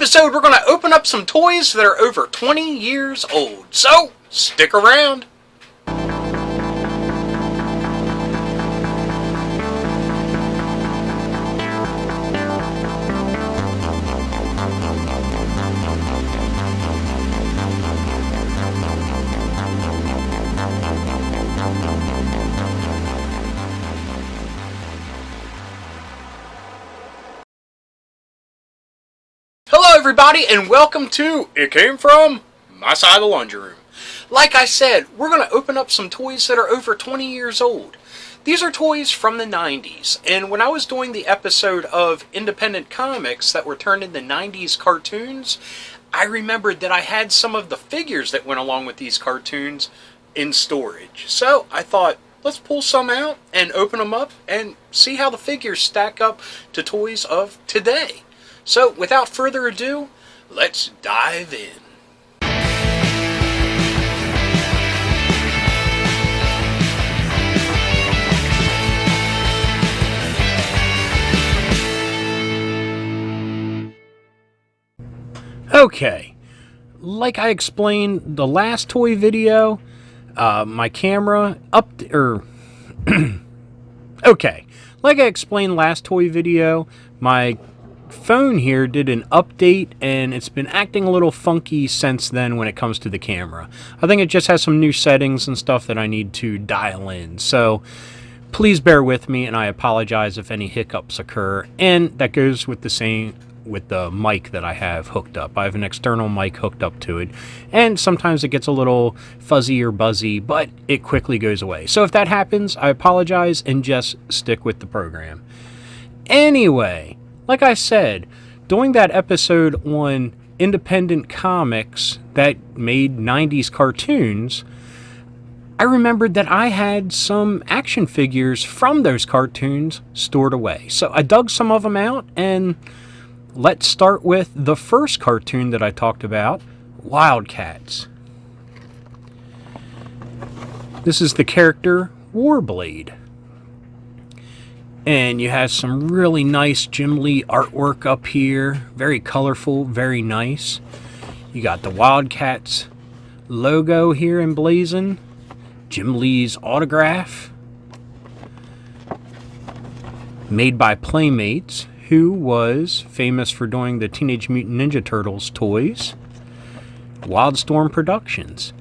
episode, we're going to open up some toys that are over 20 years old. So, stick around. Hello everybody and welcome to It Came From My Side of the Laundry Room. Like I said, we're going to open up some toys that are over 20 years old. These are toys from the 90s, and when I was doing the episode of independent comics that were turned into 90s cartoons, I remembered that I had some of the figures that went along with these cartoons in storage. So I thought, let's pull some out and open them up and see how the figures stack up to toys of today. So, without further ado, let's dive in. Okay, like I explained the last toy video, my camera okay, like I explained last toy video, my phone here did an update and it's been acting a little funky since then when it comes to the camera. I think it just has some new settings and stuff that I need to dial in. So please bear with me and I apologize if any hiccups occur. And that goes with the same with the mic that I have hooked up. I have an external mic hooked up to it and sometimes it gets a little fuzzy or buzzy, but it quickly goes away. So if that happens, I apologize and just stick with the program. Anyway, like I said, doing that episode on independent comics that made 90s cartoons, I remembered that I had some action figures from those cartoons stored away. So I dug some of them out, and let's start with the first cartoon that I talked about, Wildcats. This is the character Warblade. And you have some really nice Gimli artwork up here. Very colorful, very nice. You got the Wildcats logo here emblazoned. Gimli's autograph. Made by Playmates, who was famous for doing the Teenage Mutant Ninja Turtles toys. Wildstorm Productions.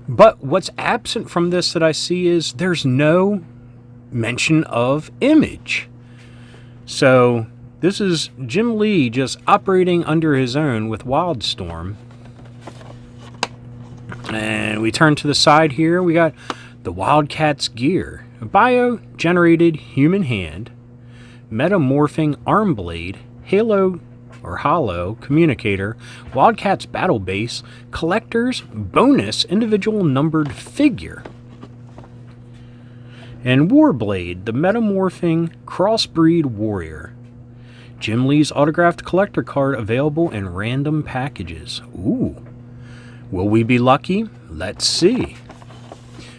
But what's absent from this that I see is there's no mention of Image. So this is Jim Lee just operating under his own with Wildstorm. And we turn to the side here. We got the Wildcats gear. A bio-generated human hand, metamorphing arm blade, halo or hollow communicator, Wildcats battle base, collector's bonus individual numbered figure. And Warblade, the metamorphing crossbreed warrior. Jim Lee's autographed collector card available in random packages. Ooh. Will we be lucky? Let's see.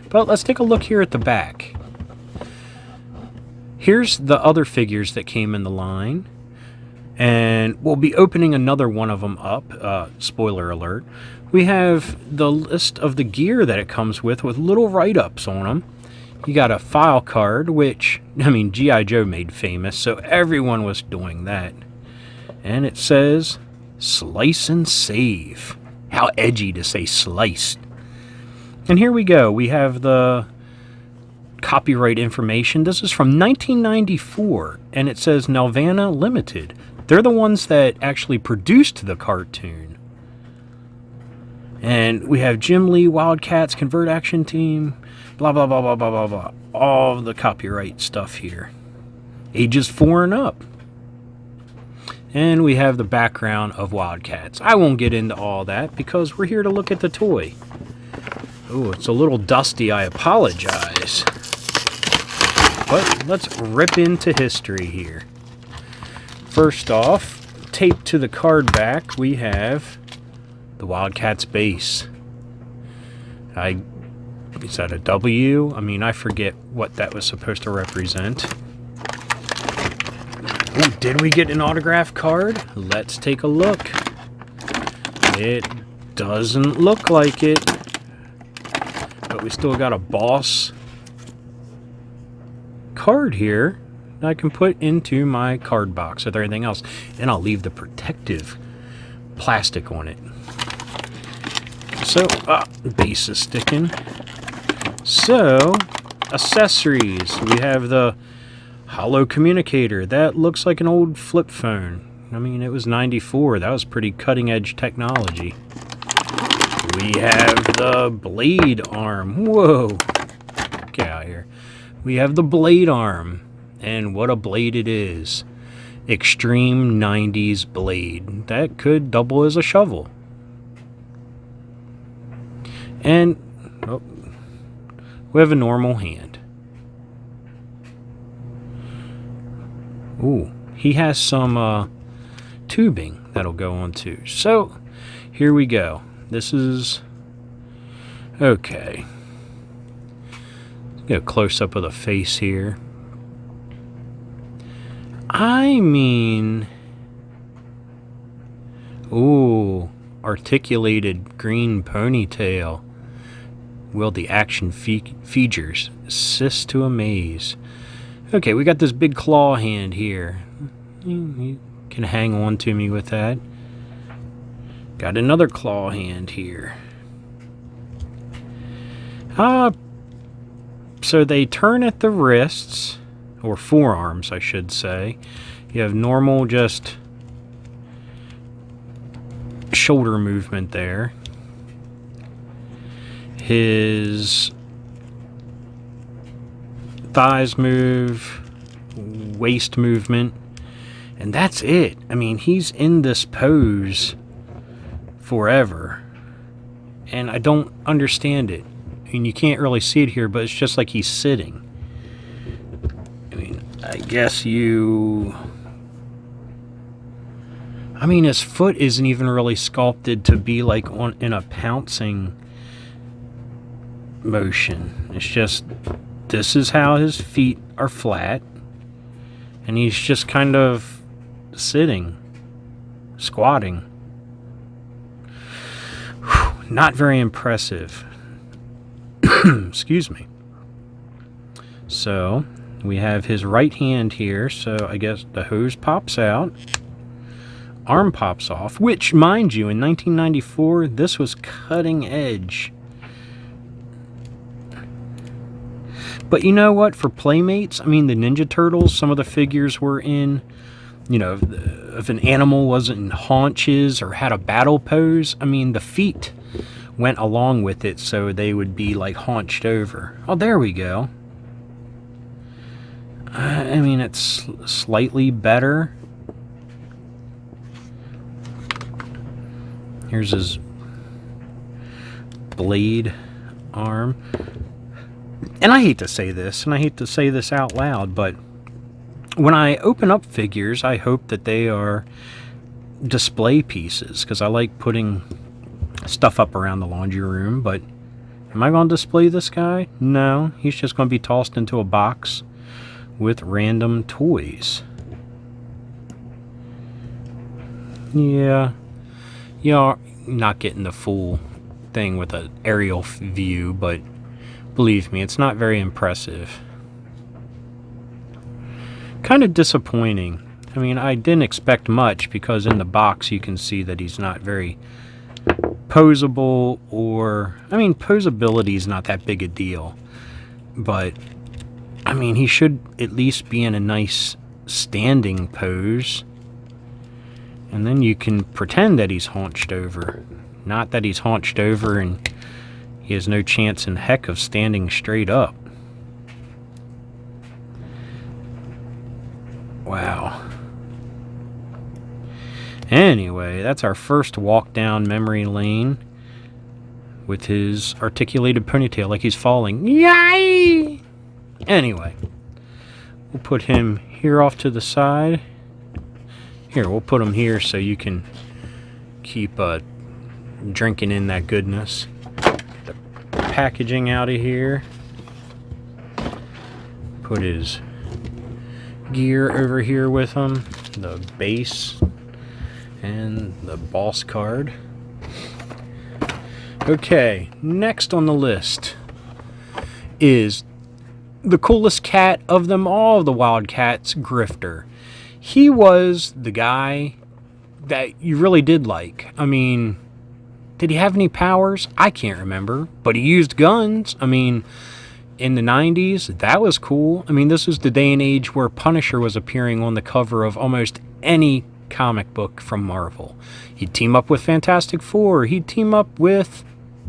But let's take a look here at the back. Here's the other figures that came in the line. And we'll be opening another one of them up. Spoiler alert. We have the list of the gear that it comes with little write-ups on them. You got a file card, which, G.I. Joe made famous, so everyone was doing that. And it says, Slice and Save. How edgy to say sliced. And here we go. We have the copyright information. This is from 1994, and it says Nelvana Limited. They're the ones that actually produced the cartoon. And we have Jim Lee, Wildcats, Convert Action Team, blah, blah, blah, blah, blah, blah, blah. All the copyright stuff here. Ages 4 and up. And we have the background of Wildcats. I won't get into all that because we're here to look at the toy. Oh, it's a little dusty. I apologize. But let's rip into history here. First off, taped to the card back, we have the Wildcats base. Is that a W? I forget what that was supposed to represent. Ooh, did we get an autograph card? Let's take a look. It doesn't look like it. But we still got a boss card here that I can put into my card box with everything else. And I'll leave the protective plastic on it. So, base is sticking. So, accessories. We have the hollow communicator. That looks like an old flip phone. I mean, it was 94. That was pretty cutting edge technology. We have the blade arm. Whoa. Get out of here. We have the blade arm. And what a blade it is. Extreme 90s blade. That could double as a shovel. And we have a normal hand. Ooh, he has some tubing that'll go on too. So, here we go. This is okay. Get a close up of the face here. I mean, ooh, articulated green ponytail. Will the action features assist to amaze? Okay, we got this big claw hand here. You can hang on to me with that. Got another claw hand here. So they turn at the wrists, or forearms, I should say. You have normal, just shoulder movement there. His thighs move, waist movement, and that's it. I mean, he's in this pose forever, and I don't understand it. I mean, you can't really see it here, but it's just like he's sitting. I mean, I guess I mean, his foot isn't even really sculpted to be like in a pouncing motion. It's just, this is how his feet are flat, and he's just kind of sitting, squatting. Whew, not very impressive. Excuse me. So we have his right hand here, so I guess the hose pops out, arm pops off, which, mind you, in 1994 this was cutting edge. But you know what? For Playmates, I mean, the Ninja Turtles, some of the figures were in, you know, if an animal wasn't in haunches or had a battle pose, I mean, the feet went along with it, so they would be like haunched over. Oh, there we go. I mean, it's slightly better. Here's his blade arm. And I hate to say this, and I hate to say this out loud, but when I open up figures, I hope that they are display pieces, because I like putting stuff up around the laundry room. But am I going to display this guy? No, he's just going to be tossed into a box with random toys. Yeah, you're not getting the full thing with an aerial view, but believe me, it's not very impressive. Kind of disappointing. I mean, I didn't expect much, because in the box you can see that he's not very posable, or, I mean, posability is not that big a deal, but I mean, he should at least be in a nice standing pose, and then you can pretend that he's haunched over, not that he's haunched over and he has no chance in heck of standing straight up. Wow. Anyway, that's our first walk down memory lane with his articulated ponytail like he's falling. Yay! Anyway, we'll put him here off to the side. Here, we'll put him here so you can keep drinking in that goodness. The packaging out of here. Put his gear over here with him. The base and the boss card. Okay, next on the list is the coolest cat of them all, the Wildcats, Grifter. He was the guy that you really did like. I mean, did he have any powers? I can't remember, but he used guns. I mean, in the 90s, that was cool. I mean, this was the day and age where Punisher was appearing on the cover of almost any comic book from Marvel. He'd team up with Fantastic Four. He'd team up with,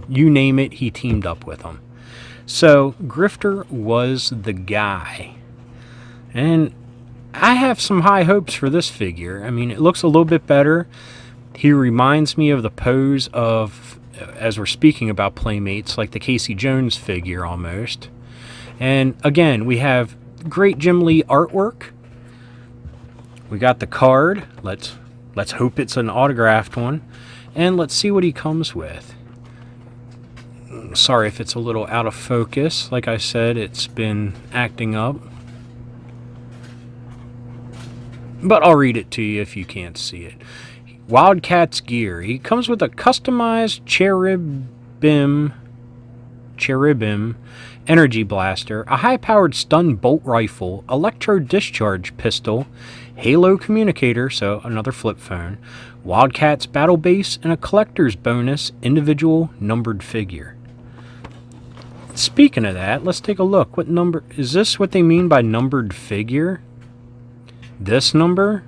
you name it, he teamed up with them. So, Grifter was the guy. And I have some high hopes for this figure. I mean, it looks a little bit better. He reminds me of the pose of, as we're speaking about Playmates, like the Casey Jones figure almost. And again, we have great Gimli artwork. We got the card. Let's hope it's an autographed one. And let's see what he comes with. Sorry if it's a little out of focus. Like I said, it's been acting up. But I'll read it to you if you can't see it. Wildcats gear. He comes with a customized cherubim energy blaster, a high-powered stun bolt rifle, electro discharge pistol, halo communicator, so another flip phone, Wildcats battle base, and a collector's bonus individual numbered figure. Speaking of that, let's take a look. What number is this? What they mean by numbered figure? This number?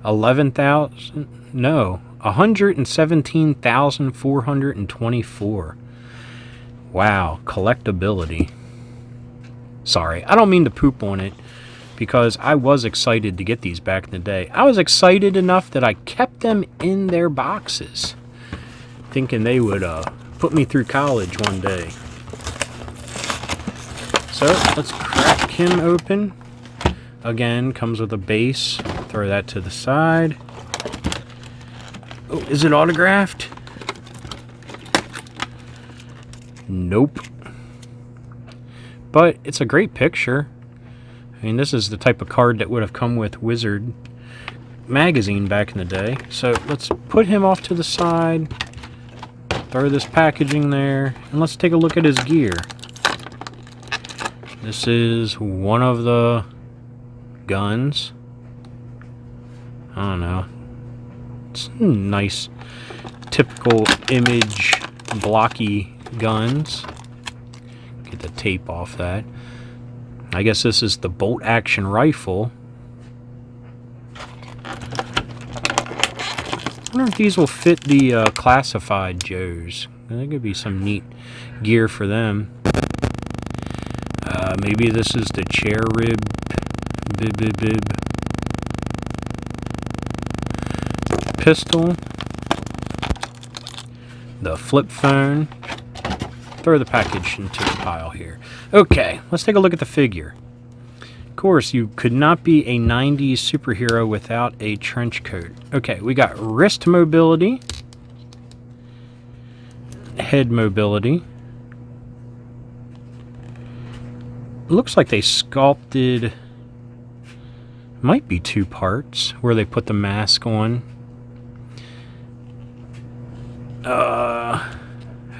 117,424. Wow, collectability. Sorry, I don't mean to poop on it, because I was excited to get these back in the day. I was excited enough that I kept them in their boxes, thinking they would put me through college one day. So, let's crack him open. Again, comes with a base. Throw that to the side. Oh, is it autographed? Nope. But it's a great picture. I mean, this is the type of card that would have come with Wizard magazine back in the day. So let's put him off to the side. Throw this packaging there. And let's take a look at his gear. This is one of the guns. I don't know. It's nice, typical image, blocky guns. Get the tape off that. I guess this is the bolt action rifle. I wonder if these will fit the classified Joes. That could be some neat gear for them. Maybe this is the cherub pistol, the flip phone. Throw the package into the pile here. Okay, let's take a look at the figure. Of course, you could not be a 90s superhero without a trench coat. Okay, we got wrist mobility, head mobility. Looks like they sculpted, might be two parts, where they put the mask on.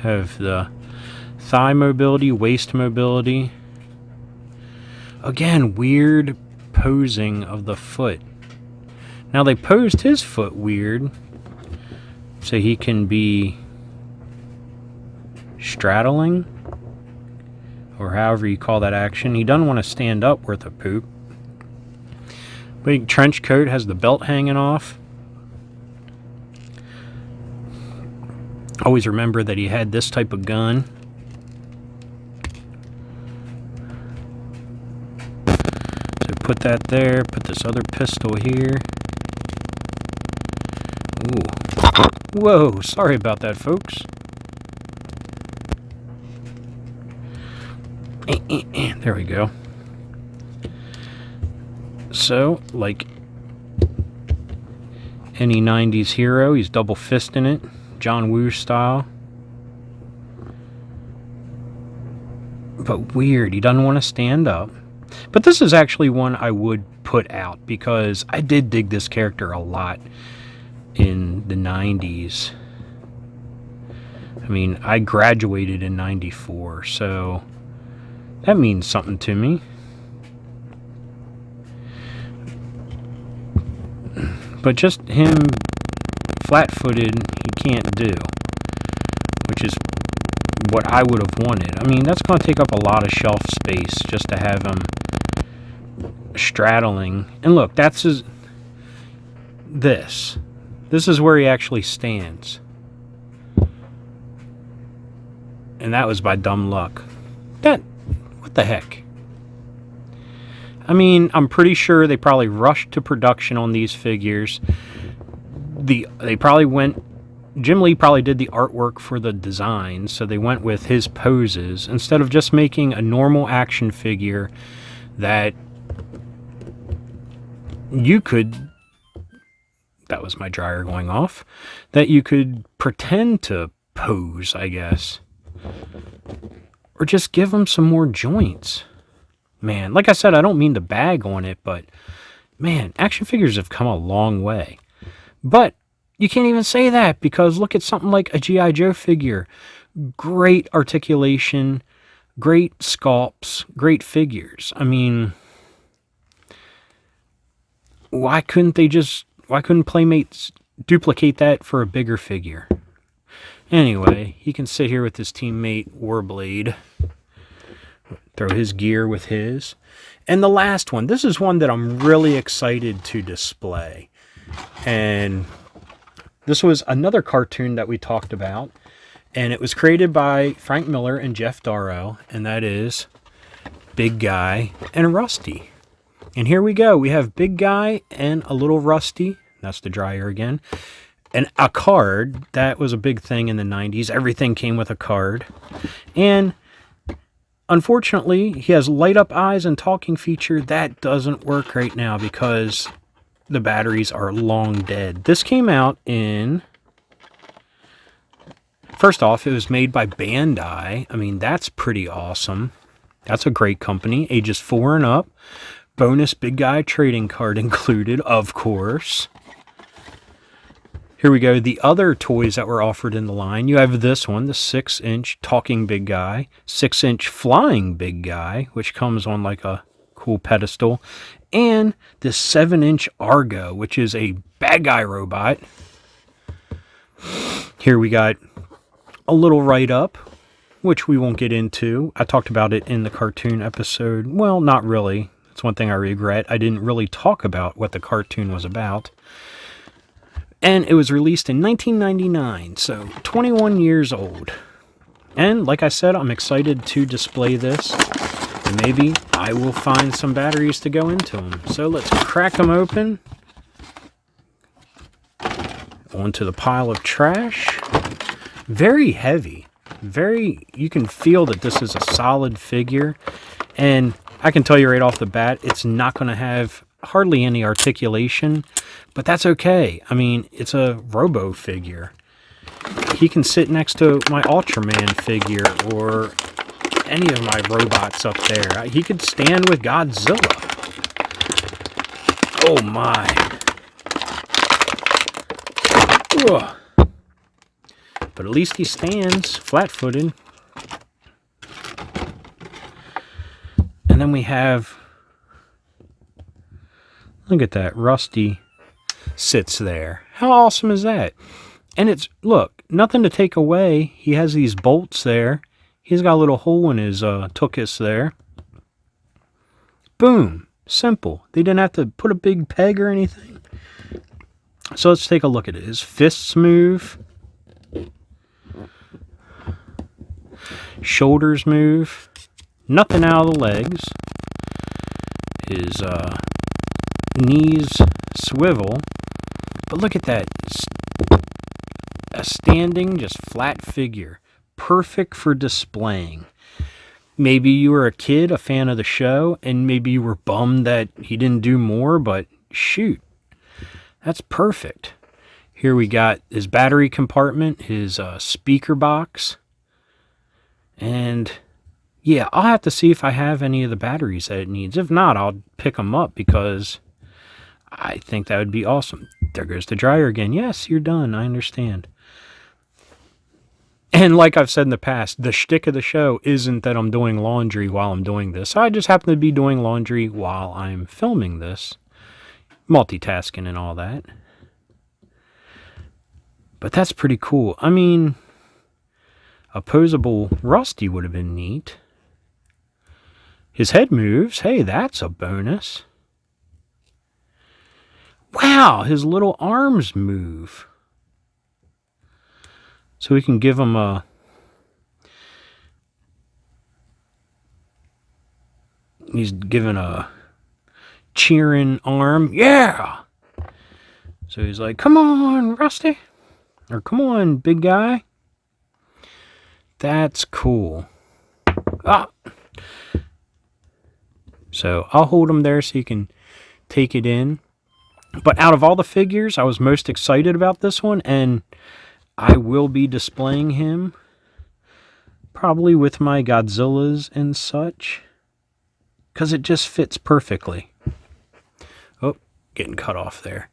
Have the thigh mobility, waist mobility. Again, weird posing of the foot. Now they posed his foot weird, so he can be straddling, or however you call that action. He doesn't want to stand up worth a poop. Big trench coat, has the belt hanging off. Always remember that he had this type of gun. So put that there, put this other pistol here. Ooh. Whoa, sorry about that, folks. There we go. So, like any 90s hero, he's double fisting it. John Woo style. But weird, he doesn't want to stand up. But this is actually one I would put out, because I did dig this character a lot in the 90s. I mean, I graduated in 94, so that means something to me. But just him flat-footed, he can't do, which is what I would have wanted. I mean, that's going to take up a lot of shelf space just to have him straddling. And look, that's his... This is where he actually stands. And that was by dumb luck. What the heck? I mean, I'm pretty sure they probably rushed to production on these figures. They probably went... Gimli probably did the artwork for the design, so they went with his poses instead of just making a normal action figure that you could... That was my dryer going off. That you could pretend to pose, I guess. Or just give them some more joints. Man, like I said, I don't mean to bag on it, but man, action figures have come a long way. But you can't even say that, because look at something like a G.I. Joe figure. Great articulation, great sculpts, great figures. I mean, why couldn't Playmates duplicate that for a bigger figure? Anyway, he can sit here with his teammate Warblade. Throw his gear with his. And the last one. This is one that I'm really excited to display. And this was another cartoon that we talked about. And it was created by Frank Miller and Jeff Darrow. And that is Big Guy and Rusty. And here we go. We have Big Guy and a little Rusty. That's the dryer again. And a card. That was a big thing in the 90s. Everything came with a card. And unfortunately, he has light up eyes and talking feature. That doesn't work right now because the batteries are long dead. This came out in... First off, it was made by Bandai. I mean, that's pretty awesome. That's a great company. Ages 4 and up. Bonus Big Guy trading card included, of course. Here we go. The other toys that were offered in the line. You have this one, the 6-inch talking Big Guy. 6-inch flying Big Guy, which comes on like a cool pedestal. And this 7-inch Argo, which is a bad guy robot. Here we got a little write-up, which we won't get into. I talked about it in the cartoon episode. Well, not really. That's one thing I regret. I didn't really talk about what the cartoon was about. And it was released in 1999, so 21 years old. And like I said, I'm excited to display this. And maybe I will find some batteries to go into them. So let's crack them open. Onto the pile of trash. Very heavy. You can feel that this is a solid figure. And I can tell you right off the bat, it's not going to have hardly any articulation, but that's okay. I mean, it's a Robo figure. He can sit next to my Ultraman figure or any of my robots up there. He could stand with Godzilla. Oh my. Ugh. But at least he stands flat-footed. And then we have... Look at that. Rusty sits there. How awesome is that? And it's, look, nothing to take away. He has these bolts there. He's got a little hole in his tuchus there. Boom. Simple. They didn't have to put a big peg or anything. So let's take a look at it. His fists move. Shoulders move. Nothing out of the legs. His knees swivel. But look at that. A standing, just flat figure. Perfect for displaying. Maybe you were a kid, a fan of the show, and maybe you were bummed that he didn't do more, but shoot. That's perfect. Here we got his battery compartment, his speaker box. And yeah, I'll have to see if I have any of the batteries that it needs. If not, I'll pick them up because I think that would be awesome. There goes the dryer again. Yes, you're done. I understand. And like I've said in the past, the shtick of the show isn't that I'm doing laundry while I'm doing this. I just happen to be doing laundry while I'm filming this. Multitasking and all that. But that's pretty cool. I mean, opposable Rusty would have been neat. His head moves. Hey, that's a bonus. Wow, his little arms move. So we can give him a... He's given a cheering arm. Yeah! So he's like, come on, Rusty. Or come on, big guy. That's cool. Ah! So I'll hold him there so you can take it in. But out of all the figures, I was most excited about this one. And I will be displaying him. Probably with my Godzillas and such. Because it just fits perfectly. Oh, getting cut off there.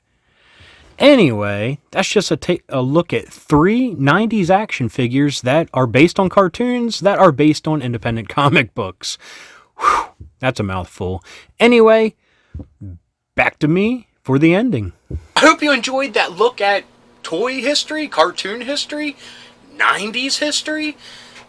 Anyway, that's just a look at 3 90s action figures that are based on cartoons that are based on independent comic books. Whew, that's a mouthful. Anyway, back to me for the ending. I hope you enjoyed that look at toy history, cartoon history, 90s history.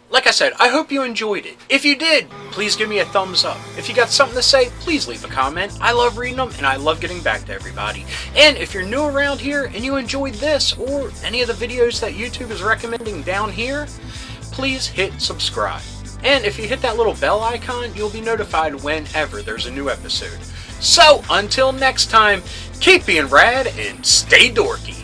Like I said, I hope you enjoyed it. If you did, please give me a thumbs up. If you got something to say, please leave a comment. I love reading them, and I love getting back to everybody. And if you're new around here and you enjoyed this or any of the videos that YouTube is recommending down here, please hit subscribe. And if you hit that little bell icon, you'll be notified whenever there's a new episode. So, until next time, keep being rad and stay dorky.